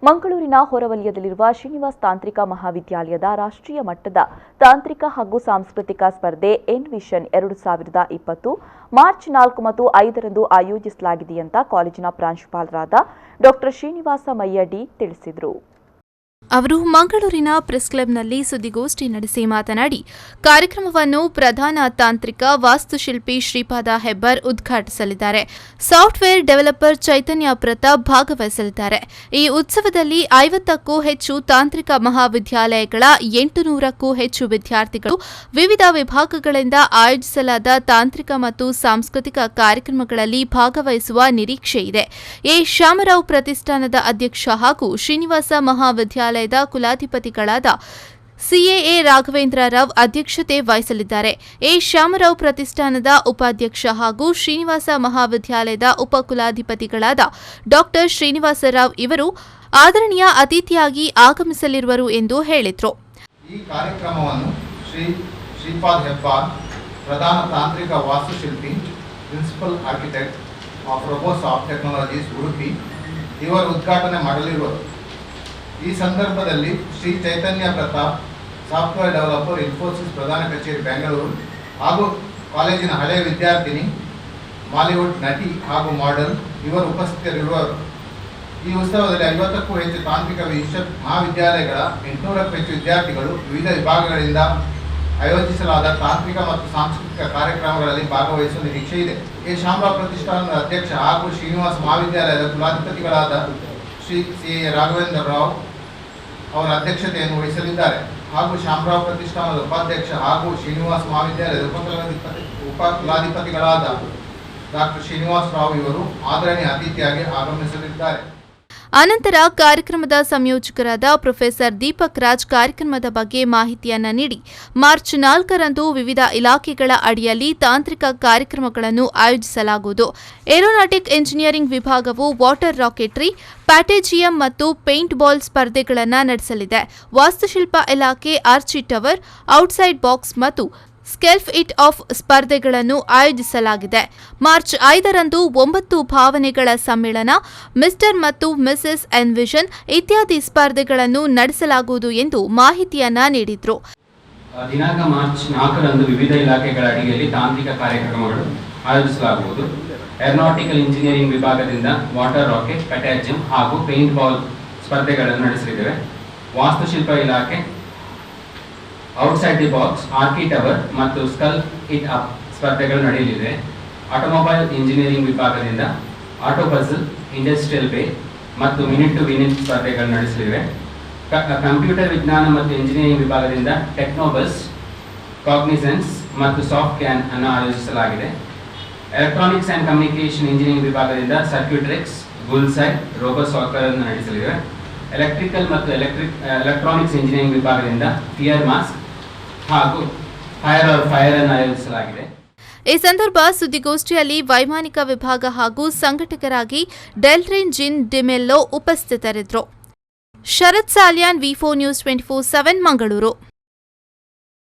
ಮಂಗಳೂರಿನ ಹೊರವಲಯದಲ್ಲಿರುವ ಶ್ರೀನಿವಾಸ್ ತಾಂತ್ರಿಕ ಮಹಾವಿದ್ಯಾಲಯದ ರಾಷ್ಟ್ರೀಯ ಮಟ್ಟದ ತಾಂತ್ರಿಕ ಹಾಗೂ ಸಾಂಸ್ಕೃತಿಕ ಸ್ಪರ್ಧೆ ಎನ್ವಿಷನ್ 2020 ಮಾರ್ಚ್ 4 ಮತ್ತು 5ರಂದು ಆಯೋಜಿಸಲಾಗಿದೆ ಅಂತ ಕಾಲೇಜಿನ ಪ್ರಾಂಶುಪಾಲರಾದ ಡಾ ಶ್ರೀನಿವಾಸ ಮಯ್ಯಡಿ ತಿಳಿಸಿದರು. ಅವರು ಮಂಗಳೂರಿನ ಪ್ರೆಸ್ ಕ್ಲಬ್ನಲ್ಲಿ ಸುದ್ದಿಗೋಷ್ಠಿ ನಡೆಸಿ ಮಾತನಾಡಿ, ಕಾರ್ಯಕ್ರಮವನ್ನು ಪ್ರಧಾನ ತಾಂತ್ರಿಕ ವಾಸ್ತುಶಿಲ್ಪಿ ಶ್ರೀಪಾದ ಹೆಬ್ಬಾರ್ ಉದ್ಘಾಟಿಸಲಿದ್ದಾರೆ. ಸಾಫ್ಟ್ವೇರ್ ಡೆವಲಪರ್ ಚೈತನ್ಯ ಪ್ರತಾಪ್ ಭಾಗವಹಿಸಲಿದ್ದಾರೆ. ಈ ಉತ್ಸವದಲ್ಲಿ 50ಕ್ಕೂ ಹೆಚ್ಚು ತಾಂತ್ರಿಕ ಮಹಾವಿದ್ಯಾಲಯಗಳ 800ಕ್ಕೂ ಹೆಚ್ಚು ವಿದ್ಯಾರ್ಥಿಗಳು ವಿವಿಧ ವಿಭಾಗಗಳಿಂದ ಆಯೋಜಿಸಲಾದ ತಾಂತ್ರಿಕ ಮತ್ತು ಸಾಂಸ್ಕೃತಿಕ ಕಾರ್ಯಕ್ರಮಗಳಲ್ಲಿ ಭಾಗವಹಿಸುವ ನಿರೀಕ್ಷೆ ಇದೆ. ಎ ಶ್ಯಾಮರಾವ್ ಪ್ರತಿಷ್ಠಾನದ ಅಧ್ಯಕ್ಷ ಹಾಗೂ ಶ್ರೀನಿವಾಸ ಮಹಾವಿದ್ಯಾಲಯದ ಕುಲಾಧಿಪತಿಗಳಾದ ಸಿಎಎ ರಾಘವೇಂದ್ರ ರಾವ್ ಅಧ್ಯಕ್ಷತೆ ವಹಿಸಲಿದ್ದಾರೆ. ಎ ಶ್ಯಾಮರಾವ್ ಪ್ರತಿಷ್ಠಾನದ ಉಪಾಧ್ಯಕ್ಷ ಹಾಗೂ ಶ್ರೀನಿವಾಸ ಮಹಾವಿದ್ಯಾಲಯದ ಉಪಕುಲಾಧಿಪತಿಗಳಾದ ಡಾ ಶ್ರೀನಿವಾಸ ರಾವ್ ಇವರು ಆದರಣೀಯ ಅತಿಥಿಯಾಗಿ ಆಗಮಿಸಲಿರುವರು ಎಂದು ಹೇಳಿದರು. ಈ ಕಾರ್ಯಕ್ರಮವನ್ನು ಶ್ರೀಪಾದ ಹೆಬ್ಬಾರ್, ಪ್ರಧಾನ ತಾಂತ್ರಿಕ ವಾಸ್ತುಶಿಲ್ಪಿ, principal architect of Robosoft Technologies Udupi ಇವರು ಉದ್ಘಾಟನೆ ಮಾಡಲಿರುವರು. ಈ ಸಂದರ್ಭದಲ್ಲಿ ಶ್ರೀ ಚೈತನ್ಯ ಪ್ರತಾಪ್, ಸಾಫ್ಟ್ವೇರ್ ಡೆವಲಪರ್, ಇನ್ಫೋಸಿಸ್ ಪ್ರಧಾನ ಕಚೇರಿ ಬೆಂಗಳೂರು ಹಾಗೂ ಕಾಲೇಜಿನ ಹಳೆಯ ವಿದ್ಯಾರ್ಥಿನಿ, ಬಾಲಿವುಡ್ ನಟಿ ಹಾಗೂ ಮಾಡೆಲ್ ಇವರು ಉಪಸ್ಥಿತರಿರುವರು. ಈ ಉತ್ಸವದಲ್ಲಿ 50ಕ್ಕೂ ಹೆಚ್ಚು ತಾಂತ್ರಿಕ ಮಹಾವಿದ್ಯಾಲಯಗಳ 800ಕ್ಕೂ ಹೆಚ್ಚು ವಿದ್ಯಾರ್ಥಿಗಳು ವಿವಿಧ ವಿಭಾಗಗಳಿಂದ ಆಯೋಜಿಸಲಾದ ತಾಂತ್ರಿಕ ಮತ್ತು ಸಾಂಸ್ಕೃತಿಕ ಕಾರ್ಯಕ್ರಮಗಳಲ್ಲಿ ಭಾಗವಹಿಸುವ ನಿರೀಕ್ಷೆ ಇದೆ. ಎ ಶ್ಯಾಮರಾವ್ ಪ್ರತಿಷ್ಠಾನದ ಅಧ್ಯಕ್ಷ ಹಾಗೂ ಶ್ರೀನಿವಾಸ ಮಹಾವಿದ್ಯಾಲಯದ ಕುಲಾಧಿಪತಿಗಳಾದ ಶ್ರೀ ಸಿಎ ರಾಘವೇಂದ್ರ ರಾವ್ ಅವರ ಅಧ್ಯಕ್ಷತೆಯನ್ನು ವಹಿಸಲಿದ್ದಾರೆ ಹಾಗೂ ಶ್ಯಾಮರಾವ್ ಪ್ರತಿಷ್ಠಾನದ ಉಪಾಧ್ಯಕ್ಷ ಹಾಗೂ ಶ್ರೀನಿವಾಸ ಮಹಾವಿದ್ಯಾಲಯದ ಉಪಕುಲಾಧಿಪತಿಗಳಾದ ಡಾ ಶ್ರೀನಿವಾಸ ರಾವ್ ಇವರು ಆದರಣೀಯ ಅತಿಥಿಯಾಗಿ ಆಗಮಿಸಲಿದ್ದಾರೆ. ಅನಂತರ ಕಾರ್ಯಕ್ರಮದ ಸಂಯೋಜಕರಾದ ಪ್ರೊಫೆಸರ್ ದೀಪಕ್ ರಾಜ್ ಕಾರ್ಯಕ್ರಮದ ಬಗ್ಗೆ ಮಾಹಿತಿಯನ್ನ ನೀಡಿ, ಮಾರ್ಚ್ 4ರಂದು ವಿವಿಧ ಇಲಾಖೆಗಳ ಅಡಿಯಲ್ಲಿ ತಾಂತ್ರಿಕ ಕಾರ್ಯಕ್ರಮಗಳನ್ನು ಆಯೋಜಿಸಲಾಗುವುದು. ಏರೋನಾಟಿಕ್ ಇಂಜಿನಿಯರಿಂಗ್ ವಿಭಾಗವು ವಾಟರ್ ರಾಕೆಟ್ರಿ, ಪ್ಯಾಟೇಜಿಯಂ ಮತ್ತು ಪೇಂಟ್ ಬಾಲ್ ಸ್ಪರ್ಧೆಗಳನ್ನು ನಡೆಸಲಿದೆ. ವಾಸ್ತುಶಿಲ್ಪ ಇಲಾಖೆ ಆರ್ಚಿ ಟವರ್, ಔಟ್ಸೈಡ್ ಬಾಕ್ಸ್ ಮತ್ತು ಸ್ಕೆಲ್ಫ್ ಇಟ್ ಆಫ್ ಸ್ಪರ್ಧೆಗಳನ್ನು ಆಯೋಜಿಸಲಾಗಿದೆ. ಮಾರ್ಚ್ 5ರಂದು 9 ಭಾವನೆಗಳ ಸಮ್ಮೇಳನ, ಮಿಸ್ಟರ್ ಮತ್ತು ಮಿಸೆಸ್ ಎನ್ವಿಷನ್ ಇತ್ಯಾದಿ ಸ್ಪರ್ಧೆಗಳನ್ನು ನಡೆಸಲಾಗುವುದು ಎಂದು ಮಾಹಿತಿಯನ್ನ ನೀಡಿದರು. ದಿನಾಂಕ ಮಾರ್ಚ್ 4ರಂದು ವಿವಿಧ ಇಲಾಖೆಗಳ ಅಡಿಯಲ್ಲಿ ತಾಂತ್ರಿಕ ಕಾರ್ಯಕ್ರಮಗಳು ಆಯೋಜಿಸಲಾಗುವುದು. ಏರೋನಾಟಿಕಲ್ ಇಂಜಿನಿಯರಿಂಗ್ ವಿಭಾಗದಿಂದ ವಾಟರ್ ರಾಕೆಟ್, ಪ್ಯಾಟೇಜಿಯಂ ಹಾಗೂ ಪೇಂಟ್ ಬಾಲ್ ಸ್ಪರ್ಧೆಗಳನ್ನು ನಡೆಸಲಿದ್ದೇವೆ. ವಾಸ್ತುಶಿಲ್ಪ ಇಲಾಖೆ outside the box, archae tower ಮತ್ತು ಸ್ಕಲ್ ಇಟ್ ಅಪ್ ಸ್ಪರ್ಧೆಗಳು ನಡೆಯಲಿದೆ. ಆಟೋಮೊಬೈಲ್ ಇಂಜಿನಿಯರಿಂಗ್ ವಿಭಾಗದಿಂದ ಆಟೋ ಪಜಲ್, ಇಂಡಸ್ಟ್ರಿಯಲ್ ಬೇ ಮತ್ತು ಮಿನಿಟ್ ಟು ಮಿನಿಟ್ ಸ್ಪರ್ಧೆಗಳು ನಡೆಸಲಿವೆ. ಕಂಪ್ಯೂಟರ್ ವಿಜ್ಞಾನ ಮತ್ತು ಇಂಜಿನಿಯರಿಂಗ್ ವಿಭಾಗದಿಂದ ಟೆಕ್ನೋಬಸ್, ಕಾಗ್ನಿಸೆನ್ಸ್ ಮತ್ತು ಸಾಫ್ಟ್ ಕ್ಯಾನ್ ಅನ್ನು ಆಯೋಜಿಸಲಾಗಿದೆ. ಎಲೆಕ್ಟ್ರಾನಿಕ್ಸ್ ಆ್ಯಂಡ್ ಕಮ್ಯುನಿಕೇಷನ್ ಇಂಜಿನಿಯರಿಂಗ್ ವಿಭಾಗದಿಂದ ಸರ್ಕ್ಯೂಟ್ರಿಕ್ಸ್, ಬುಲ್ಸೈ, ರೋಬೋಸಾಕರ್ ಅನ್ನು ನಡೆಸಲಿವೆ. ಎಲೆಕ್ಟ್ರಿಕಲ್ ಮತ್ತು ಎಲೆಕ್ಟ್ರಾನಿಕ್ಸ್ ಇಂಜಿನಿಯರಿಂಗ್ ವಿಭಾಗದಿಂದ ಫಿಯರ್ ಮಾಸ್ಕ್ ಹಾಗೂ ಫೈರ್ ಅನ್ನು ಆಯೋಜಿಸಲಾಗಿದೆ. ಈ ಸಂದರ್ಭ ಸುದ್ದಿಗೋಷ್ಠಿಯಲ್ಲಿ ವೈಮಾನಿಕ ವಿಭಾಗ ಹಾಗೂ ಸಂಘಟಕರಾಗಿ ಡೆಲ್ರಿನ್ ಜಿನ್ ಡಿಮೆಲ್ಲೋ ಉಪಸ್ಥಿತರಿದ್ದರು. ಶರತ್ ಸಾಲ್ಯಾನ್, ವಿ4 ನ್ಯೂಸ್ 24/7 ಮಂಗಳೂರು.